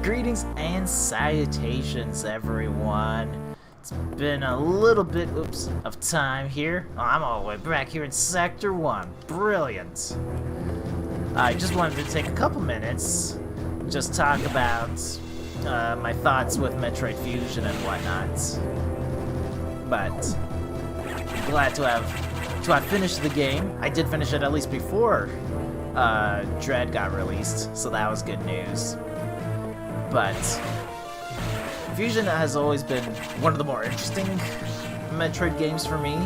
Greetings and salutations, everyone. It's been a little bit, of time here. Oh, I'm all the way back here in Sector 1. Brilliant. I just wanted to take a couple minutes, just talk about my thoughts with Metroid Fusion and whatnot. But glad to have finished the game. I did finish it at least before Dread got released, so that was good news. But Fusion has always been one of the more interesting Metroid games for me.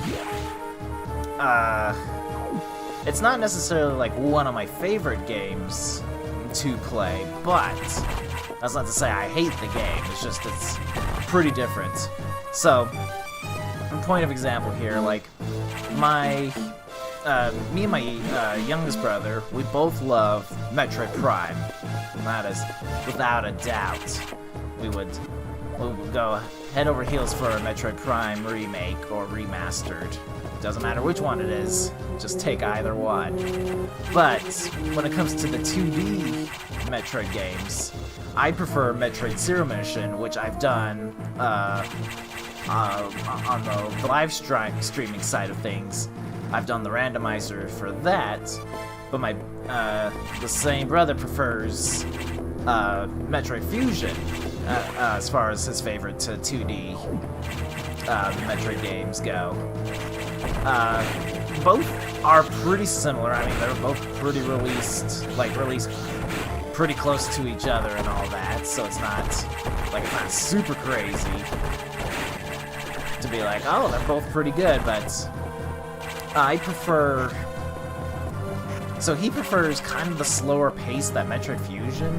It's not necessarily like one of my favorite games to play, but that's not to say I hate the game. It's just it's pretty different. So, a point of example here, like me and my youngest brother, we both love Metroid Prime. And that is without a doubt. We would go head over heels for a Metroid Prime remake or remastered. Doesn't matter which one it is, just take either one. But when it comes to the 2D Metroid games, I prefer Metroid Zero Mission, which I've done on the live streaming side of things. I've done the randomizer for that, but my the same brother prefers Metroid Fusion as far as his favorite 2D Metroid games go. Both are pretty similar. I mean, they're both pretty released pretty close to each other and all that, so it's not super crazy to be like, oh, they're both pretty good, but I prefer... So he prefers kind of the slower pace that Metroid Fusion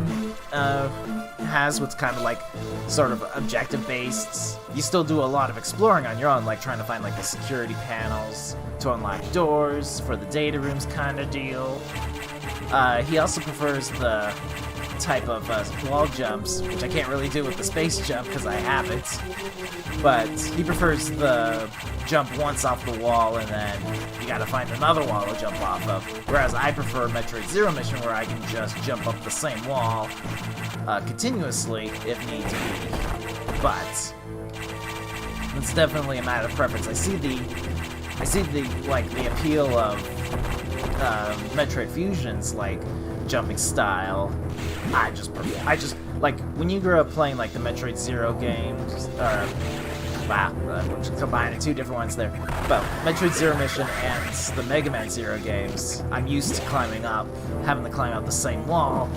has, what's kind of like sort of objective-based. You still do a lot of exploring on your own, like trying to find like the security panels to unlock doors for the data rooms kind of deal. He also prefers the type of wall jumps, which I can't really do with the space jump because I have it. But he prefers the jump once off the wall and then you gotta find another wall to jump off of. Whereas I prefer Metroid Zero Mission, where I can just jump up the same wall continuously if need to be. But it's definitely a matter of preference. I see the appeal of Metroid Fusion's like jumping style. I just like when you grew up playing like the Metroid Zero games, we're just combining two different ones there. But Metroid Zero Mission and the Mega Man Zero games, I'm used to having to climb up the same wall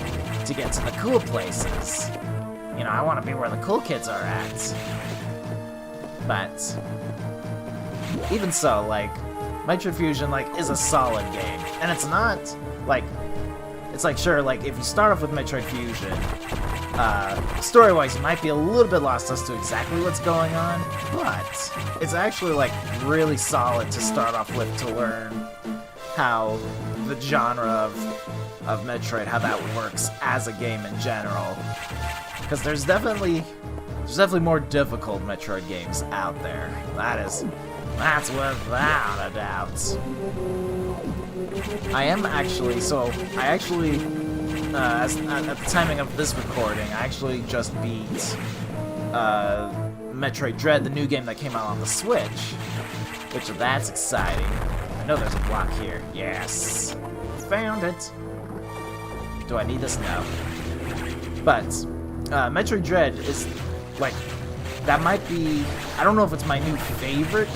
to get to the cool places. You know, I want to be where the cool kids are at. But even so, like Metroid Fusion is a solid game, and it's not like. It's like, sure, like, if you start off with Metroid Fusion, story-wise, you might be a little bit lost as to exactly what's going on, but it's actually, like, really solid to start off with to learn how the genre of Metroid, how that works as a game in general. Because there's definitely more difficult Metroid games out there. That's without a doubt. at the timing of this recording, I actually just beat Metroid Dread, the new game that came out on the Switch, which that's exciting. I know there's a block here. Yes, found it. Do I need this? No. But Metroid Dread is that might be, I don't know if it's my new favorite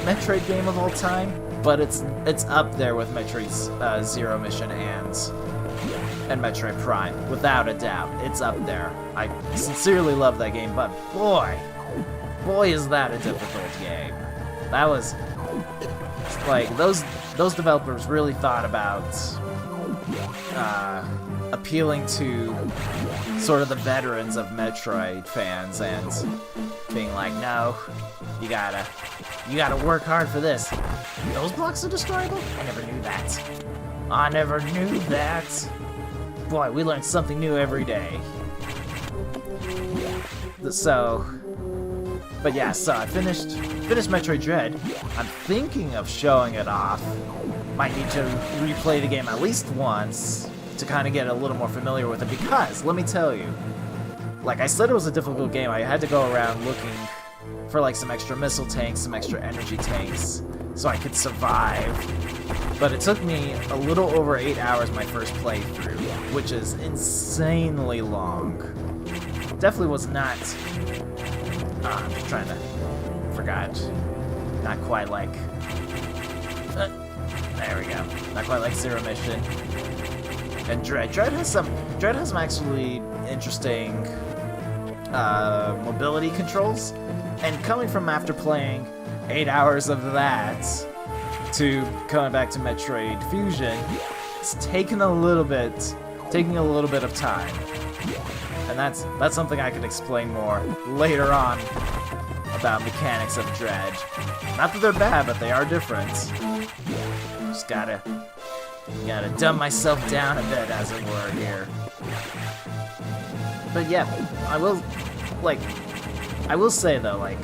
Metroid game of all time, but it's up there with Metroid Zero Mission and Metroid Prime, without a doubt. It's up there. I sincerely love that game, but boy is that a difficult game. That was those developers really thought about appealing to sort of the veterans of Metroid fans and being like, no, you gotta work hard for this. Those blocks are destroyable? I never knew that. Boy, we learn something new every day. So I finished Metroid Dread. I'm thinking of showing it off. Might need to replay the game at least once to kind of get a little more familiar with it, because, let me tell you, like I said, it was a difficult game. I had to go around looking for like some extra missile tanks, some extra energy tanks, so I could survive. But it took me a little over 8 hours my first playthrough, which is insanely long. Definitely was not... I'm just trying to... Forgot. Not quite like... there we go. Not quite like Zero Mission. And Dread. Dread has some actually interesting mobility controls. And coming from after playing 8 hours of that to coming back to Metroid Fusion, it's taking a little bit of time. And that's something I could explain more later on about mechanics of Dread. Not that they're bad, but they are different. Just gotta dumb myself down a bit, as it were, here. But yeah, I will say though, like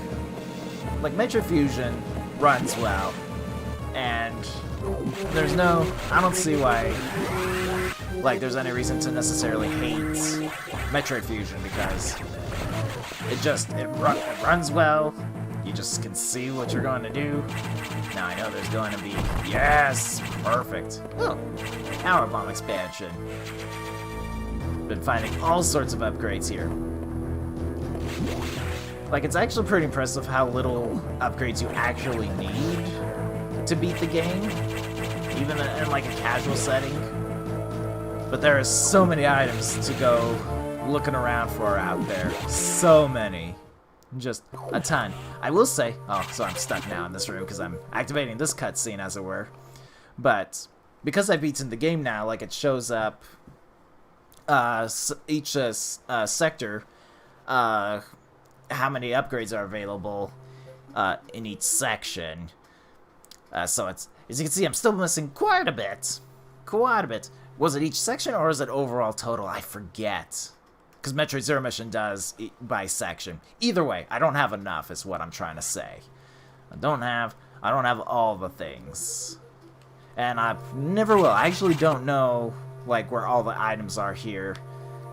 Metroid Fusion runs well, and I don't see why there's any reason to necessarily hate Metroid Fusion, because it runs well. You just can see what you're going to do. Now I know there's going to be... Yes! Perfect. Oh, Power Bomb expansion. Been finding all sorts of upgrades here. Like, it's actually pretty impressive how little upgrades you actually need to beat the game, even in like a casual setting. But there are so many items to go looking around for out there. So many. Just a ton. I will say... Oh, so I'm stuck now in this room because I'm activating this cutscene, as it were. But because I've beaten the game now, like, it shows up each sector, how many upgrades are available in each section. So it's, as you can see, I'm still missing quite a bit. Quite a bit. Was it each section or is it overall total? I forget. Because Metroid Zero Mission does by section. Either way, I don't have enough, is what I'm trying to say. I don't have all the things. And I never will. I actually don't know, like, where all the items are here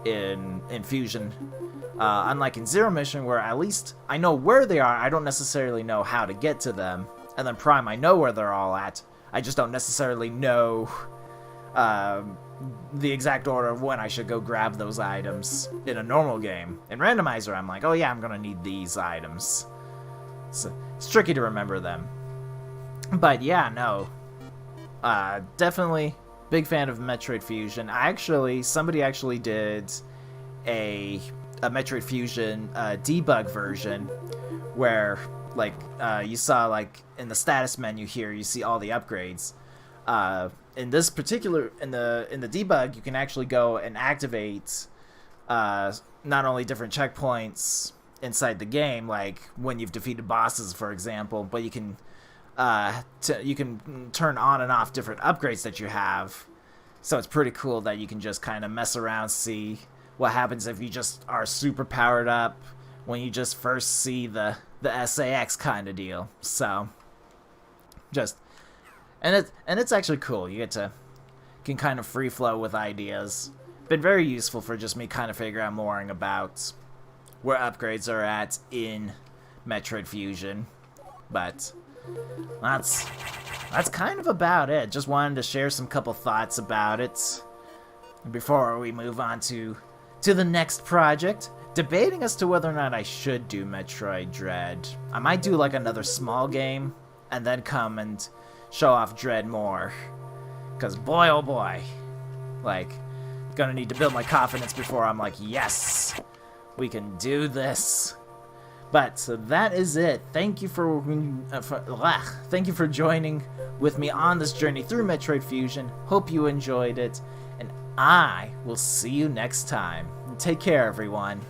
in Fusion. Unlike in Zero Mission, where at least I know where they are, I don't necessarily know how to get to them. And then Prime, I know where they're all at. I just don't necessarily know the exact order of when I should go grab those items in a normal game. In Randomizer, I'm like, oh yeah, I'm gonna need these items. So it's tricky to remember them. But yeah, no. Definitely big fan of Metroid Fusion. Somebody actually did a Metroid Fusion debug version where, like, you saw, like, in the status menu here, you see all the upgrades. In this particular, in the debug, you can actually go and activate not only different checkpoints inside the game, like when you've defeated bosses, for example, but you can turn on and off different upgrades that you have. So it's pretty cool that you can just kind of mess around, see what happens if you just are super powered up when you just first see the SAX kind of deal. So just... And it's actually cool. You can kind of free flow with ideas. Been very useful for just me kind of figuring out more about where upgrades are at in Metroid Fusion. But that's kind of about it. Just wanted to share some couple thoughts about it before we move on to the next project. Debating as to whether or not I should do Metroid Dread. I might do like another small game and then come and show off Dread more, because boy oh boy, like, gonna need to build my confidence before I'm like, yes, we can do this. But so that is it. Thank you for joining with me on this journey through Metroid Fusion. Hope you enjoyed it, and I will see you next time. Take care, everyone.